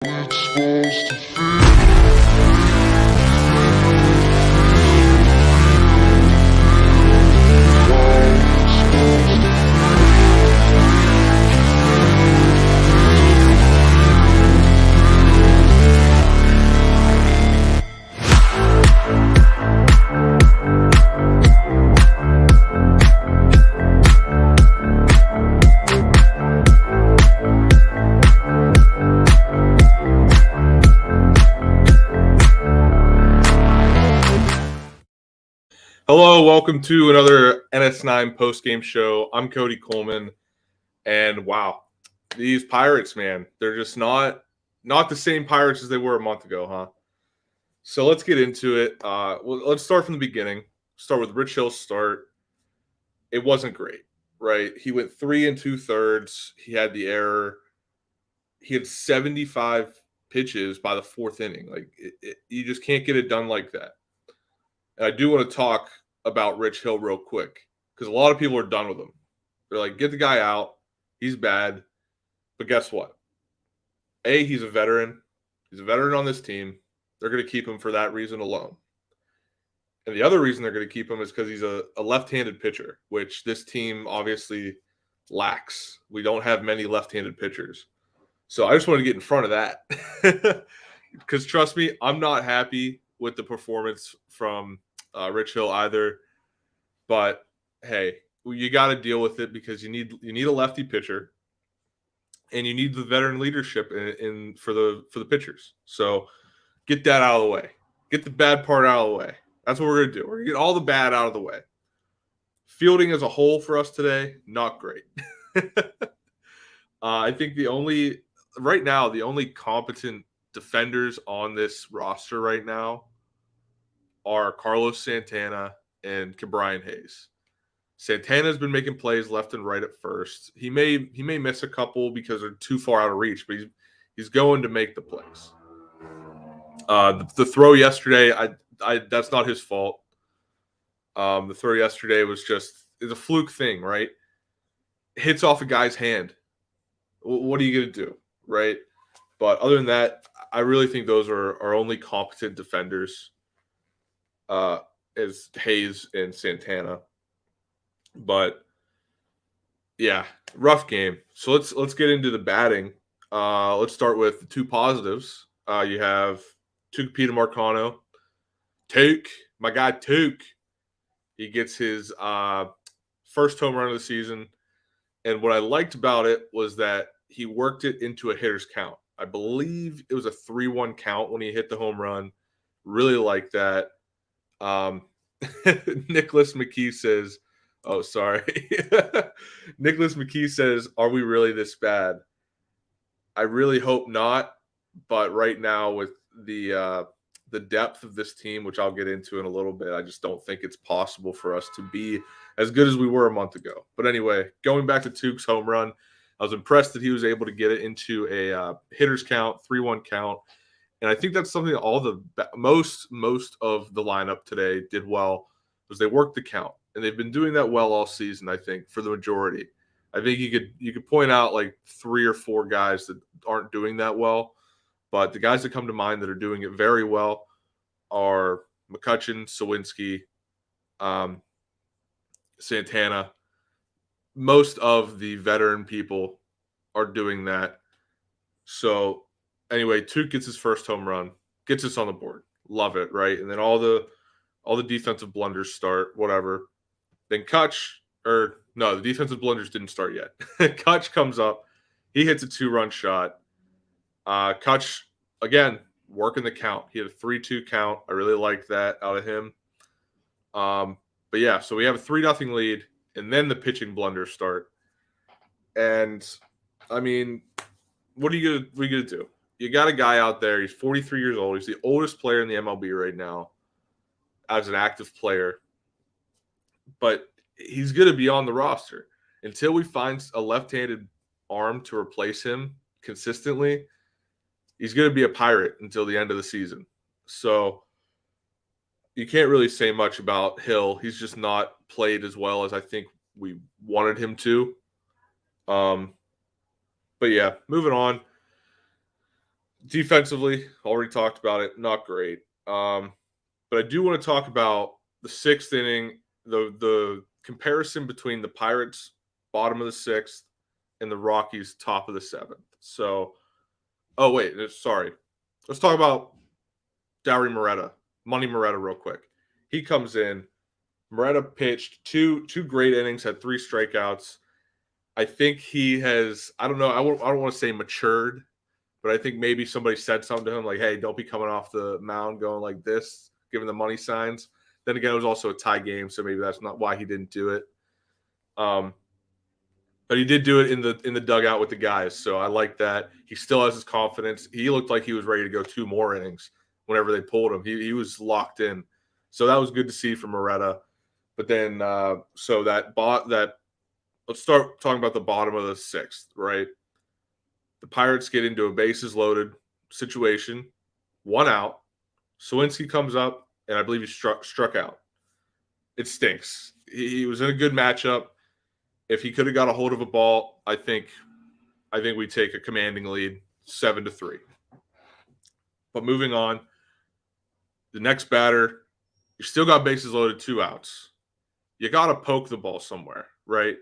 It's supposed to feel. Hello, welcome to another NS9 Postgame Show. I'm Cody Coleman, and wow, these Pirates, man, they're just not the same Pirates as they were a month ago, huh? So let's get into it. Let's start from the beginning. Start with Rich Hill's start. It wasn't great, right? He went 3 2/3. He had the error. He had 75 pitches by the fourth inning. Like you just can't get it done like that. And I do want to talk about Rich Hill real quick because a lot of people are done with him. They're like, get the guy out. He's bad. But guess what? A, he's a veteran. He's a veteran on this team. They're going to keep him for that reason alone. And the other reason they're going to keep him is because he's a left-handed pitcher, which this team obviously lacks. We don't have many left-handed pitchers. So I just want to get in front of that. Because trust me, I'm not happy with the performance from Rich Hill either. But hey, you got to deal with it because you need a lefty pitcher, and you need the veteran leadership in for the pitchers. So get that out of the way. Get the bad part out of the way. That's what we're gonna do. We're gonna get all the bad out of the way. Fielding as a whole for us today, not great. I think the only competent defenders on this roster right now are Carlos Santana and Ke'Bryan Hayes. Santana's been making plays left and right at first. He may miss a couple because they're too far out of reach, but he's going to make the plays. The throw yesterday, I that's not his fault. The throw yesterday was it's a fluke thing, right? Hits off a guy's hand. What are you going to do, right? But other than that, I really think those are our only competent defenders, as Hayes and Santana. But yeah, rough game. So let's get into the batting. Let's start with the two positives. You have Tucupita Marcano. Tuke, my guy Tuke. He gets his first home run of the season. And what I liked about it was that he worked it into a hitter's count. I believe it was a 3-1 count when he hit the home run. Really like that. Nicholas McKee says, oh, sorry. Nicholas McKee says, are we really this bad? I really hope not. But right now with the depth of this team, which I'll get into in a little bit, I just don't think it's possible for us to be as good as we were a month ago. But anyway, going back to Tuke's home run, I was impressed that he was able to get it into a hitter's count, 3-1 count. And I think that's something that all the most of the lineup today did well, was they worked the count. And they've been doing that well all season, I think, for the majority. I think you could point out like 3 or 4 guys that aren't doing that well. But the guys that come to mind that are doing it very well are McCutchen, Sawinski, Santana. Most of the veteran people are doing that. So anyway, Tuke gets his first home run, gets us on the board. Love it, right? And then all the defensive blunders start, whatever. Then the defensive blunders didn't start yet. Kutch comes up. He hits a 2-run shot. Kutch, again, working the count. He had a 3-2 count. I really like that out of him. But yeah, so we have a 3-0 lead, and then the pitching blunders start. And, I mean, what are you gonna do? You got a guy out there. He's 43 years old. He's the oldest player in the MLB right now as an active player. But he's going to be on the roster. Until we find a left-handed arm to replace him consistently, he's going to be a Pirate until the end of the season. So you can't really say much about Hill. He's just not played as well as I think we wanted him to. But yeah, moving on. Defensively, already talked about it. Not great. But I do want to talk about the sixth inning, the comparison between the Pirates bottom of the sixth and the Rockies top of the seventh. So, oh wait, sorry. Let's talk about Dowry Moretta, Money Moretta, real quick. He comes in. Moretta pitched two great innings, had 3 strikeouts. I think he has. I don't know. I don't want to say matured, but I think maybe somebody said something to him like, "Hey, don't be coming off the mound going like this, giving the money signs." Then again, it was also a tie game, so maybe that's not why he didn't do it. But he did do it in the dugout with the guys, so I like that. He still has his confidence. He looked like he was ready to go 2 more innings whenever they pulled him. He was locked in, so that was good to see from Moretta. But then, so that let's start talking about the bottom of the sixth, right? The Pirates get into a bases loaded situation, 1 out. Sawinski comes up, and I believe he struck out. It stinks. He was in a good matchup. If he could have got a hold of a ball, I think we take a commanding lead, 7-3. But moving on, the next batter, you still got bases loaded, 2 outs. You got to poke the ball somewhere, right?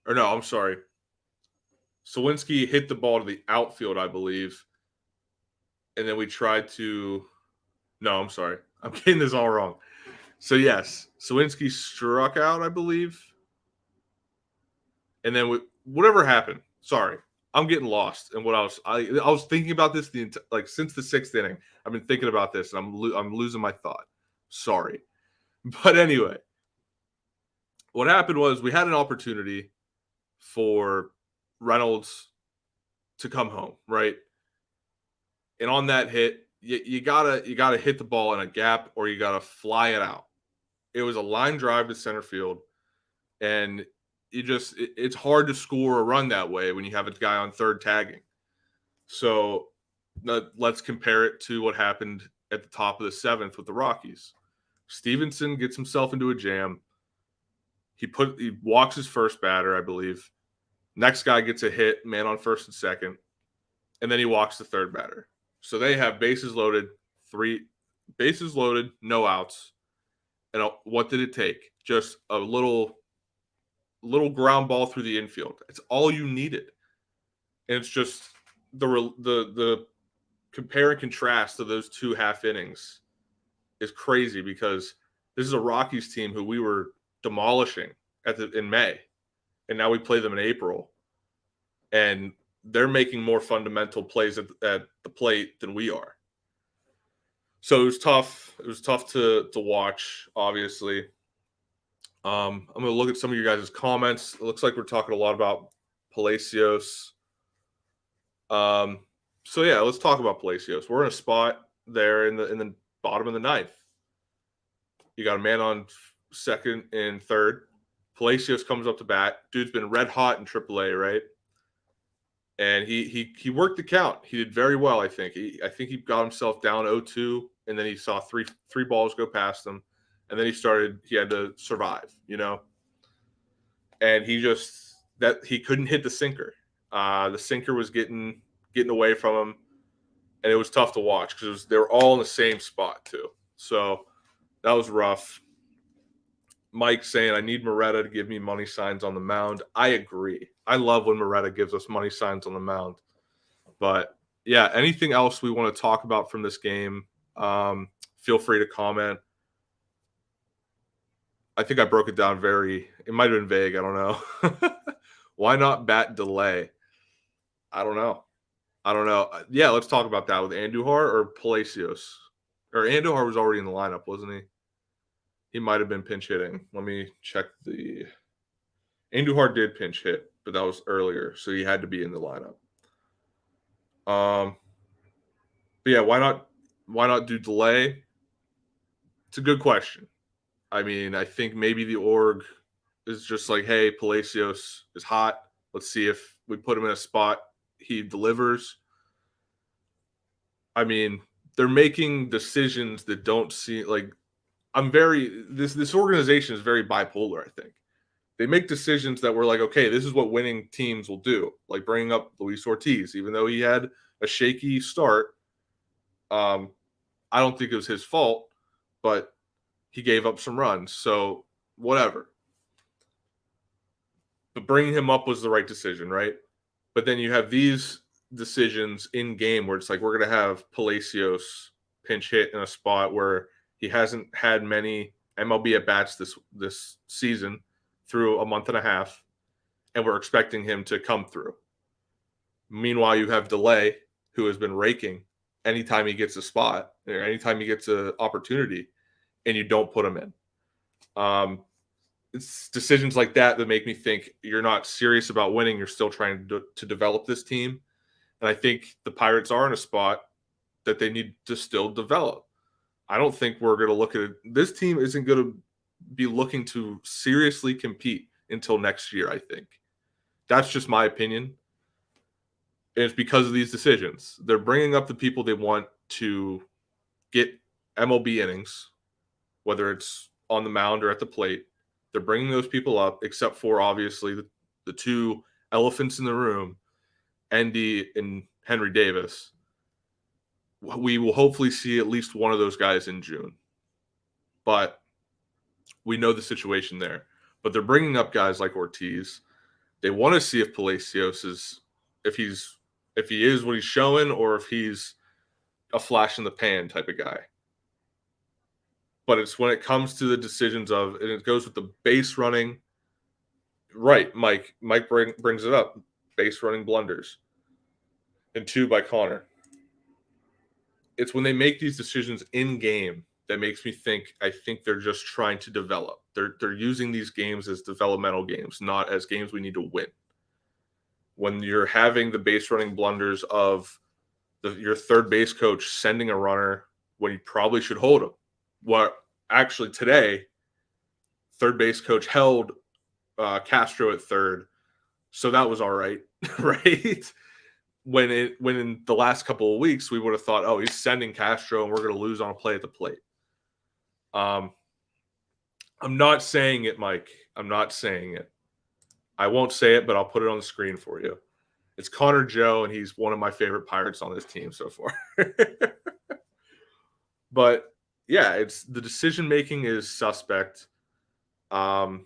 Or no, I'm sorry. Sawinski hit the ball to the outfield, I believe. And then we tried to – no, I'm sorry. I'm getting this all wrong. So, yes, Sawinski struck out, I believe. And then whatever happened, sorry, I'm getting lost in what I was thinking about this since the 6th inning. I've been thinking about this, and I'm losing my thought. Sorry. But anyway, what happened was we had an opportunity for Reynolds to come home, right? And on that hit, you gotta hit the ball in a gap or you gotta fly it out. It was a line drive to center field, and it's hard to score a run that way when you have a guy on third tagging. So let's compare it to what happened at the top of the 7th with the Rockies. Stevenson gets himself into a jam. He walks his first batter, I believe. Next guy gets a hit, man on first and second, and then he walks the third batter. So they have bases loaded, no outs. And what did it take? Just a little ground ball through the infield. It's all you needed. And it's just the compare and contrast of those 2 half innings is crazy because this is a Rockies team who we were demolishing in May, and now we play them in April, and they're making more fundamental plays at the plate than we are. So it was tough. It was tough to watch, obviously. I'm going to look at some of you guys' comments. It looks like we're talking a lot about Palacios. So yeah, let's talk about Palacios. We're in a spot there in the bottom of the 9th. You got a man on second and third. Palacios comes up to bat. Dude's been red hot in AAA, right? And he worked the count. He did very well, I think. I think he got himself down 0-2, and then he saw three balls go past him, and then he had to survive, And he couldn't hit the sinker. The sinker was getting away from him, and it was tough to watch because they were all in the same spot too. So that was rough. Mike saying, I need Moretta to give me money signs on the mound. I agree. I love when Moretta gives us money signs on the mound. But, yeah, anything else we want to talk about from this game, feel free to comment. I think I broke it down it might have been vague. I don't know. Why not bat delay? I don't know. Yeah, let's talk about that with Andujar or Palacios. Or Andujar was already in the lineup, wasn't he? He might have been pinch hitting. Let me check Andujar did pinch hit, but that was earlier, so he had to be in the lineup. But yeah, why not do delay? It's a good question. I mean, I think maybe the org is just like, hey, Palacios is hot. Let's see if we put him in a spot he delivers. I mean, they're making decisions that don't seem like this organization is very bipolar, I think. They make decisions that were like, okay, this is what winning teams will do. Like bringing up Luis Ortiz, even though he had a shaky start, I don't think it was his fault, but he gave up some runs. So whatever. But bringing him up was the right decision, right? But then you have these decisions in game where it's like we're going to have Palacios pinch hit in a spot where he hasn't had many MLB at bats this season through a month and a half, and we're expecting him to come through. Meanwhile, you have Delay, who has been raking anytime he gets a spot or anytime he gets an opportunity, and you don't put him in. It's decisions like that that make me think you're not serious about winning. You're still trying to develop this team. And I think the Pirates are in a spot that they need to still develop. I don't think we're going to look at it. This team isn't going to be looking to seriously compete until next year, I think. That's just my opinion. And it's because of these decisions. They're bringing up the people they want to get MLB innings, whether it's on the mound or at the plate. They're bringing those people up, except for obviously the two elephants in the room, Endy and Henry Davis. We will hopefully see at least one of those guys in June. But we know the situation there. But they're bringing up guys like Ortiz. They want to see if Palacios is, if he is what he's showing, or if he's a flash in the pan type of guy. But it's when it comes to the decisions of, and it goes with the base running. Right, Mike brings it up. Base running blunders. And 2 by Connor. It's when they make these decisions in game that makes me think, I think they're just trying to develop. They're using these games as developmental games, not as games we need to win. When you're having the base running blunders of your third base coach sending a runner when you probably should hold him. What actually today, third base coach held Castro at third, so that was all right, right? When in the last couple of weeks we would have thought, oh, he's sending Castro and we're going to lose on a play at the plate. I'm not saying it, Mike. I'm not saying it. I won't say it, but I'll put it on the screen for you. It's Connor Joe, and he's one of my favorite Pirates on this team so far. But yeah, it's the decision making is suspect. I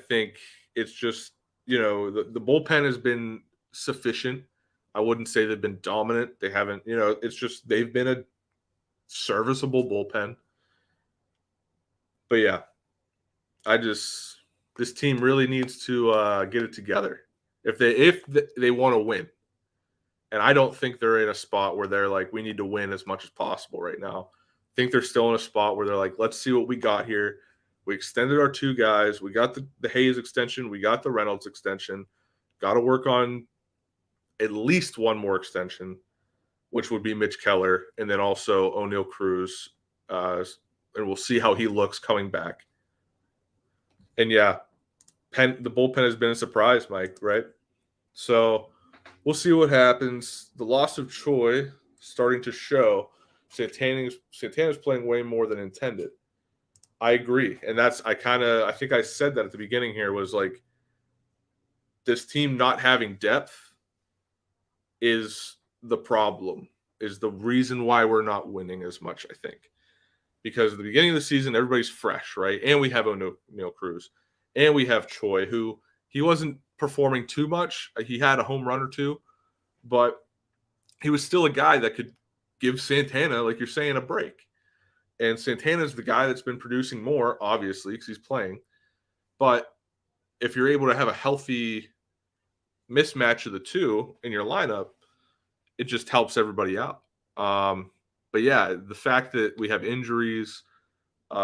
think it's just, the bullpen has been sufficient. I wouldn't say they've been dominant. They haven't, it's just they've been a serviceable bullpen. But yeah, this team really needs to get it together if they want to win. And I don't think they're in a spot where they're like, we need to win as much as possible right now. I think they're still in a spot where they're like, let's see what we got here. We extended our 2 guys. We got the Hayes extension. We got the Reynolds extension. Got to work on at least one more extension, which would be Mitch Keller, and then also O'Neal Cruz. And we'll see how he looks coming back. And yeah, the bullpen has been a surprise, Mike, right? So we'll see what happens. The loss of Choi starting to show. Santana's playing way more than intended. I agree. And I think I said that at the beginning here was like, this team not having depth is the problem, is the reason why we're not winning as much, I think. Because at the beginning of the season, everybody's fresh, right? And we have O'Neal Cruz. And we have Choi, who he wasn't performing too much. He had a home run or 2, but he was still a guy that could give Santana, like you're saying, a break. And Santana's the guy that's been producing more, obviously, because he's playing. But if you're able to have a healthy mismatch of the 2 in your lineup, it just helps everybody out. But yeah, the fact that we have injuries,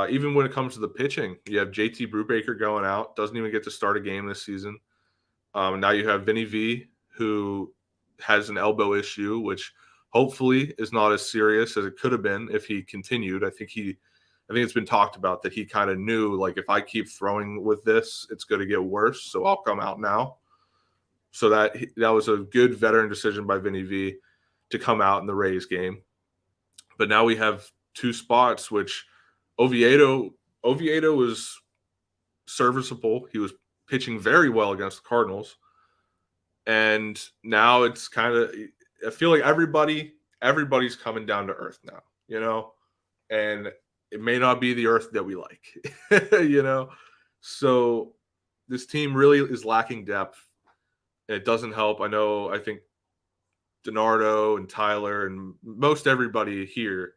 even when it comes to the pitching, you have JT Brubaker going out, doesn't even get to start a game this season. Now you have Vinny V, who has an elbow issue, which hopefully is not as serious as it could have been if he continued. I think it's been talked about that he kind of knew, like, if I keep throwing with this, it's going to get worse, so I'll come out now. So that was a good veteran decision by Vinny V to come out in the Rays game. But now we have 2 spots, which Oviedo was serviceable. He was pitching very well against the Cardinals. And now it's kind of, I feel like everybody everybody's coming down to earth now, and it may not be the earth that we like, So this team really is lacking depth. It doesn't help. I think DiNardo and Tyler and most everybody here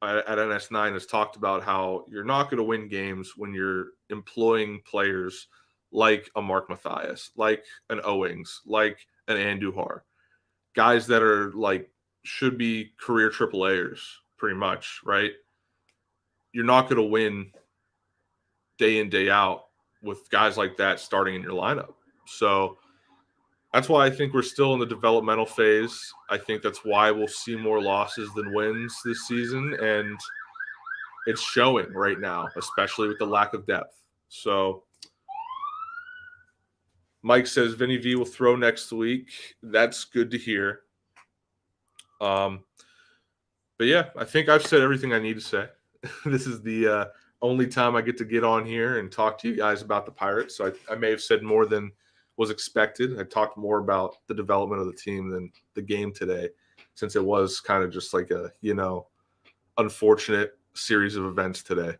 at NS9 has talked about how you're not going to win games when you're employing players like a Mark Mathias, like an Owings, like an Andujar, guys that are like should be career AAAers pretty much, right? You're not going to win day in, day out with guys like that starting in your lineup. So that's why I think we're still in the developmental phase. I think that's why we'll see more losses than wins this season. And it's showing right now, especially with the lack of depth. So Mike says Vinny V will throw next week. That's good to hear. But yeah, I think I've said everything I need to say. This is the only time I get to get on here and talk to you guys about the Pirates. So I may have said more than was expected. I talked more about the development of the team than the game today, since it was kind of just like a, unfortunate series of events today.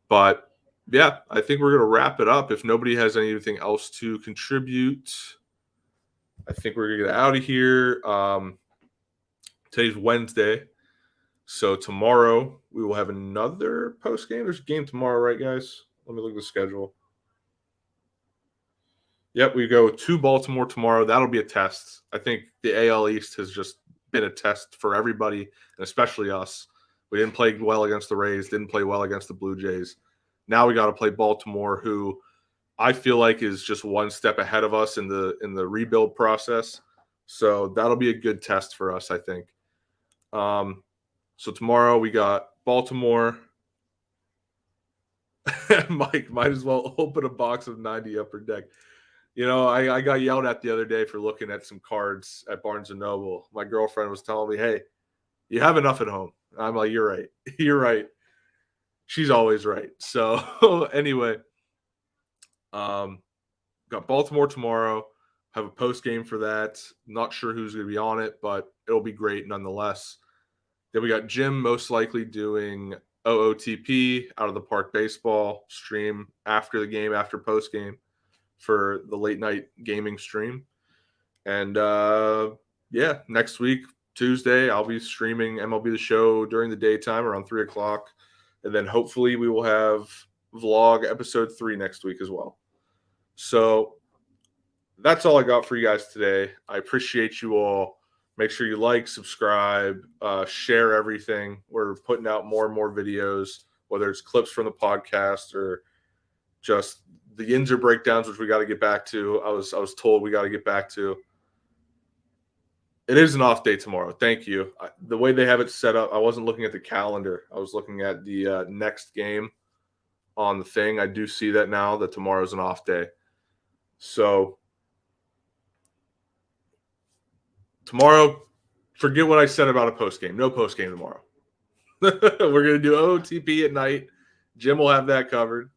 But yeah, I think we're going to wrap it up. If nobody has anything else to contribute, I think we're going to get out of here. Today's Wednesday. So tomorrow we will have another post game. There's a game tomorrow, right, guys? Let me look at the schedule. Yep, we go to Baltimore tomorrow. That'll be a test. I think the AL East has just been a test for everybody, and especially us. We didn't play well against the Rays, didn't play well against the Blue Jays. Now we got to play Baltimore, who I feel like is just one step ahead of us in the rebuild process. So that'll be a good test for us, I think. So tomorrow we got Baltimore. Mike, might as well open a box of 90 Upper Deck. I got yelled at the other day for looking at some cards at Barnes & Noble. My girlfriend was telling me, hey, you have enough at home. I'm like, you're right. You're right. She's always right. So anyway, got Baltimore tomorrow. Have a post game for that. Not sure who's going to be on it, but it'll be great nonetheless. Then we got Jim most likely doing OOTP, Out of the Park Baseball stream after the game, after post game, for the late night gaming stream. And yeah, next week, Tuesday, I'll be streaming MLB The Show during the daytime around 3 o'clock. And then hopefully we will have vlog episode 3 next week as well. So that's all I got for you guys today. I appreciate you all. Make sure you like, subscribe, share everything. We're putting out more and more videos, whether it's clips from the podcast or just the Yinzer breakdowns, which we got to get back to. I was told we got to get back to. It is an off day tomorrow. Thank you. The way they have it set up, I wasn't looking at the calendar. I was looking at the next game on the thing. I do see that now, that tomorrow's an off day. So tomorrow, forget what I said about a post game. No post game tomorrow. We're going to do OTP at night. Jim will have that covered.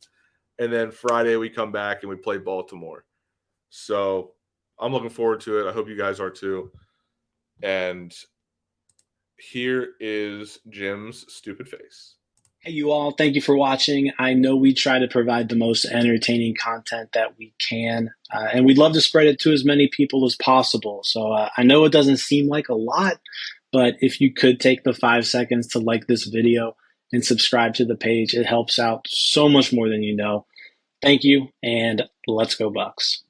And then Friday we come back and we play Baltimore. So I'm looking forward to it. I hope you guys are too. And here is Jim's stupid face. Hey, you all. Thank you for watching. I know we try to provide the most entertaining content that we can, and we'd love to spread it to as many people as possible. So I know it doesn't seem like a lot, but if you could take the 5 seconds to like this video and subscribe to the page, it helps out so much more than you know. Thank you, and let's go Bucks.